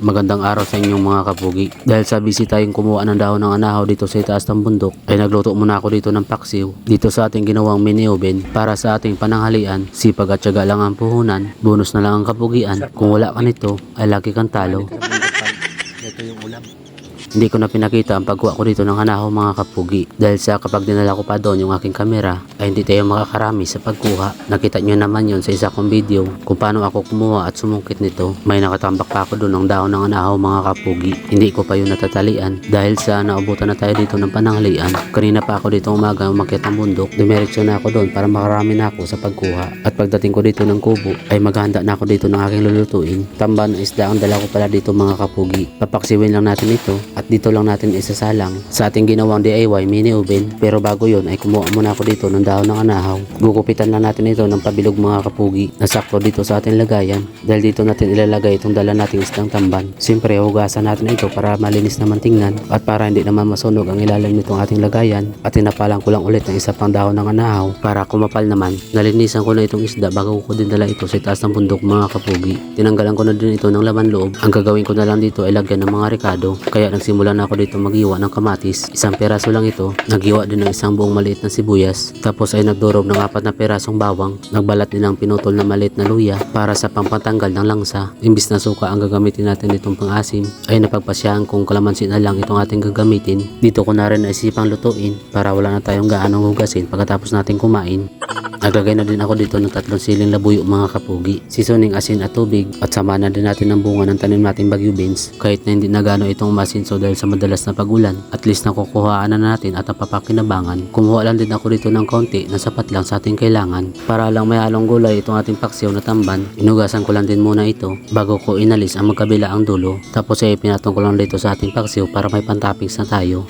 Magandang araw sa inyong mga kapugi. Dahil sa busy tayong kumuha ng dahon ng anahaw dito sa itaas ng bundok, ay nagluto muna ako dito ng paksiw dito sa ating ginawang mini oven para sa ating pananghalian. Sipag at tiyaga lang ang puhunan, bonus na lang ang kapugian. Kung wala ka nito, ay lagi kang talo. Ito yung ulam. Hindi ko na pinakita ang pagkuha ko dito ng anahaw mga kapugi dahil sa kapag dinala ko pa doon yung aking kamera ay hindi tayo makakarami sa pagkuha. Nakita nyo naman yun sa isa kong video kung paano ako kumuha at sumungkit nito. May nakatambak pa ako doon ng dahon ng anahaw mga kapugi. Hindi ko pa yun natatalian dahil sa naubutan na tayo dito ng pananghalian. Kanina pa ako dito umaga umakyat ng bundok. Dumiretso na ako doon para makarami na ako sa pagkuha. At pagdating ko dito ng kubo ay maghahanda na ako dito ng aking lulutuin. Tamban isda ang dala ko pala dito mga kapugi. Papaksiwin lang natin ito at dito lang natin isasalang sa ating ginawang DIY mini oven. Pero bago yun ay kumuha muna ako dito ng dahon ng anahaw. Gugupitan lang natin ito ng pabilog mga kapugi na sakto dito sa ating lagayan dahil dito natin ilalagay itong dala nating isdang tamban. Siyempre hugasan natin ito para malinis naman tingnan at para hindi naman masunog ang ilalim nitong ating lagayan. At tinapalan ko lang ulit ng isa pang dahon ng anahaw para kumapal naman. Nalinisan ko na itong isda bago ko din dala ito sa taas ng bundok mga kapugi. Tinanggalan ko na din ito ng laman loob. Ang gagawin ko na lang dito ay lagyan ng mga rekado. Kaya nagsimula na ako dito maghiwa ng kamatis. Isang peraso lang ito. Naghiwa din ng isang buong maliit na sibuyas. Tapos ay nagdurog ng 4 na perasong bawang. Nagbalat din ng pinutol na maliit na luya para sa pampatanggal ng langsa. Imbis na suka ang gagamitin natin itong pang-asim ay napagpasyahan kung kalamansi na lang itong ating gagamitin. Dito ko na rin naisipang lutuin para wala na tayong gaanong hugasin pagkatapos natin kumain. Naglagay na din ako dito ng 3 siling labuyo mga kapugi. Seasoning, asin at tubig at sama na din natin ng bunga ng tanim nating bagyo beans. Kahit na hindi na gano itong masinso dahil sa madalas na pagulan, at least nakukuhaan na natin at napapakinabangan. Kumuha lang din ako dito ng konti na sapat lang sa ating kailangan. Para lang may halong gulay itong ating paksiw na tamban, inugasan ko lang din muna ito bago ko inalis ang magkabila ang dulo. Tapos ay pinatong ko lang dito sa ating paksiw para may pantoppings na tayo.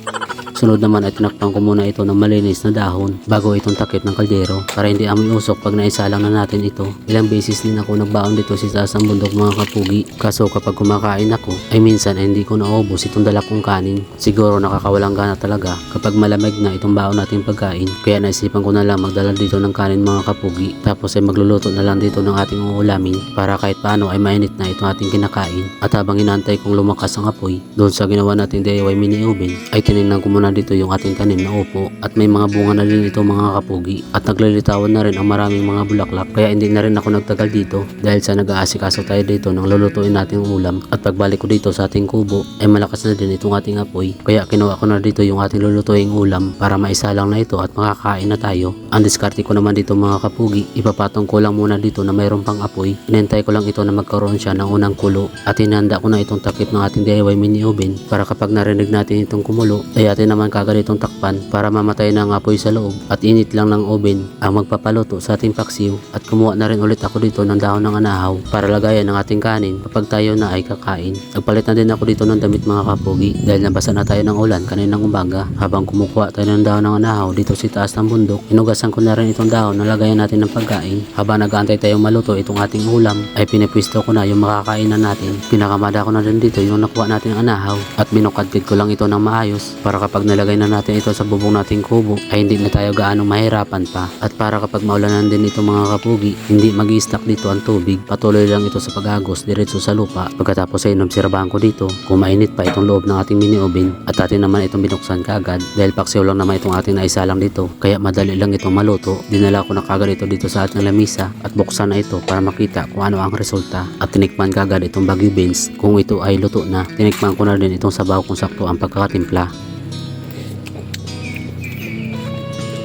Sunod naman ay tinakpan ko muna ito ng malinis na dahon bago itong takip ng kaldero para hindi amoy usok pag naisalang na natin ito. Ilang beses din ako nagbaon dito sa taas ng bundok mga kapugi. Kaso kapag kumakain ako ay minsan ay hindi ko naubos itong dala kong kanin. Siguro nakakawalang gana talaga kapag malamig na itong baon nating pagkain. Kaya naisipan ko na lang magdala dito ng kanin mga kapugi. Tapos ay magluluto na lang dito ng ating uulamin para kahit paano ay mainit na itong ating kinakain. At habang inaantay kong lumakas ang apoy doon sa ginawa nating DIY mini oven ay tinignan ko muna dito yung ating tanim na upo at may mga bunga na din ito mga kapugi at naglilitawan na rin ang maraming mga bulaklak kaya hindi na rin ako nagtagal dito dahil sa nag-aasikaso tayo dito ng lulutuin nating ulam. At pagbalik ko dito sa ating kubo ay malakas na din itong ating apoy kaya kinuha ko na dito yung ating lulutuing ulam para maisalang na ito at makakain na tayo. Ang diskarte ko naman dito mga kapugi, ipapatong ko lang muna dito na mayroon pang apoy. Inintay ko lang ito na magkaroon siya ng unang kulo at hinanda ko na itong takip ng ating DIY mini oven para kapag narinig natin itong kumulo ay atin naman kagad itong takpan para mamatay na ang apoy sa loob at init lang ng oven ang magpapaluto sa ating paksiw. At kumuha na rin ulit ako dito ng dahon ng anahaw para lagayan ng ating kanin kapag tayo na ay kakain. Nagpalit na din ako dito ng damit mga kapugi dahil nabasa na tayo ng ulan kaninang umaga. Habang kumukuha tayo ng dahon ng anahaw dito sa taas ng bundok, inugasan ko na rin itong dahon na lagayan natin ng pagkain. Habang nag-aantay tayong maluto itong ating ulam ay pinipwisto ko na yung makakainan natin. Pinakamada ko na rin dito yung nakuha natin ng anahaw at binukadkid ko lang ito ng maayos para kapag nilagay na natin ito sa bubong nating kubo ay hindi na tayo gaano mahirapan pa. At para kapag maulanan din ito mga kapugi, hindi mag-i-stack dito ang tubig, patuloy lang ito sa pag-agos diretso sa lupa. Pagkatapos ay inobserbahan ko dito kung mainit pa itong loob ng ating mini oven at atin naman itong binuksan kaagad dahil paksiw lang naman itong ating naisalang dito kaya madali lang itong maluto. Dinala ko na kaagad ito dito sa ating lamisa at buksan na ito para makita kung ano ang resulta at tinikman kaagad itong bagyo beans kung ito ay luto na. Tinikman ko na din itong sabaw kung sakto ang pagkakatimpla.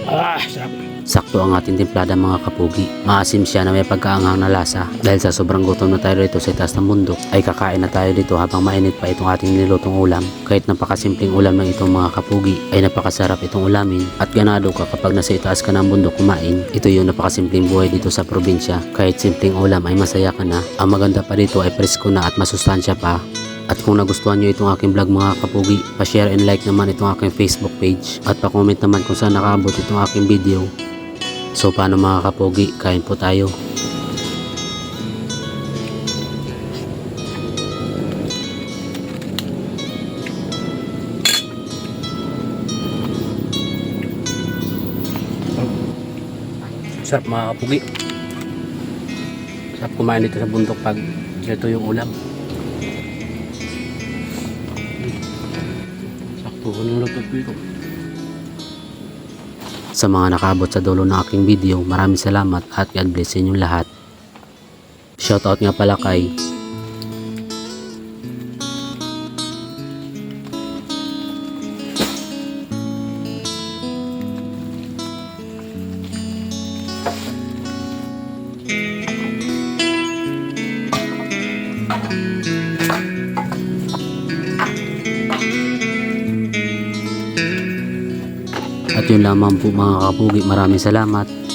Sarap. Sakto ang ating timplada mga kapugi. Maasim siya na may pagkaanghang na lasa. Dahil sa sobrang gutom na tayo dito sa itaas ng bundok ay kakain na tayo dito habang mainit pa itong ating nilutong ulam. Kahit napakasimpleng ulam ng itong mga kapugi ay napakasarap itong ulamin at ganado ka kapag nasa itaas ka ng bundok kumain. Ito yung napakasimpleng buhay dito sa probinsya. Kahit simpleng ulam ay masaya ka na. Ang maganda pa dito ay presko na at masustansya pa. At kung nagustuhan nyo itong aking vlog mga kapugi, pa-share and like naman itong aking Facebook page at pa-comment naman kung saan nakaabot itong aking video. So paano mga kapugi, kain po tayo. Sarap mga kapugi. Sarap kumain dito sa bundok pag ito yung ulam. Ano nagpapito? Sa mga nakaabot sa dulo ng aking video, maraming salamat at God bless sa inyong lahat. Shoutout nga pala kay at yun lamang po mga kapugi, maraming salamat.